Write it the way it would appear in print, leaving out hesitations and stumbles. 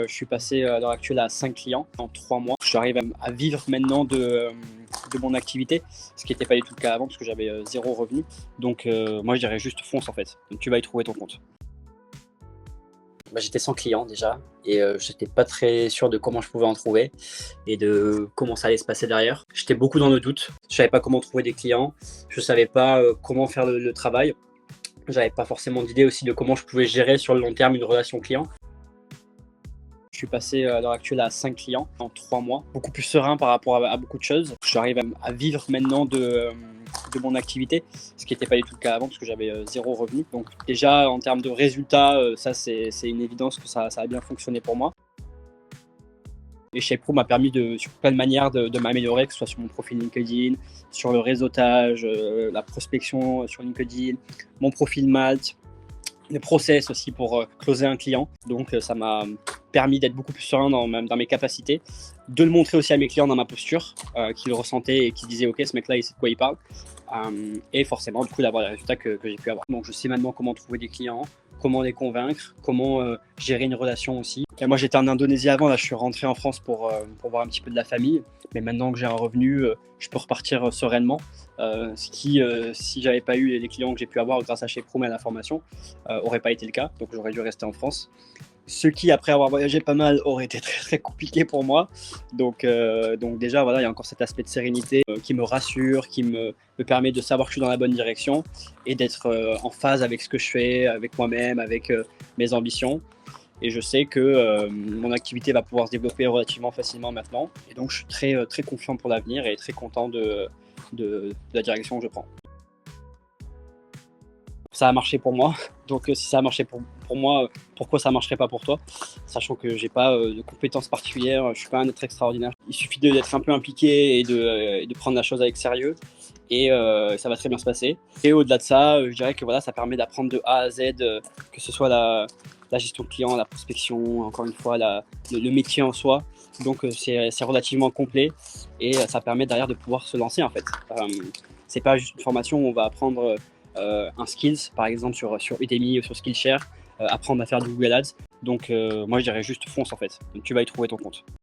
Je suis passé à l'heure actuelle à 5 clients en 3 mois. J'arrive à vivre maintenant de mon activité, ce qui n'était pas du tout le cas avant parce que j'avais 0 revenu. Donc moi je dirais juste fonce en fait, donc tu vas y trouver ton compte. J'étais sans clients déjà et je n'étais pas très sûr de comment je pouvais en trouver et de comment ça allait se passer derrière. J'étais beaucoup dans le doute, je savais pas comment trouver des clients, je savais pas comment faire le travail. J'avais pas forcément d'idée aussi de comment je pouvais gérer sur le long terme une relation client. Je suis passé à l'heure actuelle à 5 clients en 3 mois, beaucoup plus serein par rapport à beaucoup de choses. J'arrive à vivre maintenant de mon activité, ce qui n'était pas du tout le cas avant parce que j'avais 0 revenu. Donc déjà en termes de résultats, ça c'est une évidence que ça a bien fonctionné pour moi. Et ShapePro m'a permis sur plein de manières de m'améliorer, que ce soit sur mon profil LinkedIn, sur le réseautage, la prospection sur LinkedIn, mon profil Malte, les process aussi pour closer un client. Donc ça m'a permis d'être beaucoup plus serein dans mes capacités, de le montrer aussi à mes clients dans ma posture, qui le ressentaient et qui se disaient ok, ce mec-là il sait de quoi il parle, et forcément du coup d'avoir les résultats que j'ai pu avoir. Donc je sais maintenant comment trouver des clients, comment les convaincre, comment gérer une relation aussi. Et moi j'étais en Indonésie avant, là je suis rentré en France pour voir un petit peu de la famille, mais maintenant que j'ai un revenu, je peux repartir sereinement. Ce qui, si j'avais pas eu les clients que j'ai pu avoir grâce à ShapePro et à la formation, aurait pas été le cas, donc j'aurais dû rester en France. Ce qui, après avoir voyagé pas mal, aurait été très très compliqué pour moi. Donc déjà, voilà, il y a encore cet aspect de sérénité qui me rassure, qui me permet de savoir que je suis dans la bonne direction et d'être en phase avec ce que je fais, avec moi-même, avec mes ambitions. Et je sais que mon activité va pouvoir se développer relativement facilement maintenant. Et donc, je suis très confiant pour l'avenir et très content de la direction que je prends. Ça a marché pour moi, donc si ça a marché pour moi, pourquoi ça marcherait pas pour toi? Sachant que j'ai pas de compétences particulières, je suis pas un être extraordinaire. Il suffit d'être un peu impliqué et de prendre la chose avec sérieux et ça va très bien se passer. Et au-delà de ça, je dirais que voilà, ça permet d'apprendre de A à Z, que ce soit la gestion de client, la prospection, encore une fois le métier en soi. Donc c'est relativement complet et ça permet derrière de pouvoir se lancer en fait. C'est pas juste une formation où on va apprendre un skills, par exemple sur Udemy ou sur Skillshare, apprendre à faire du Google Ads. Donc moi je dirais juste fonce en fait, donc tu vas y trouver ton compte.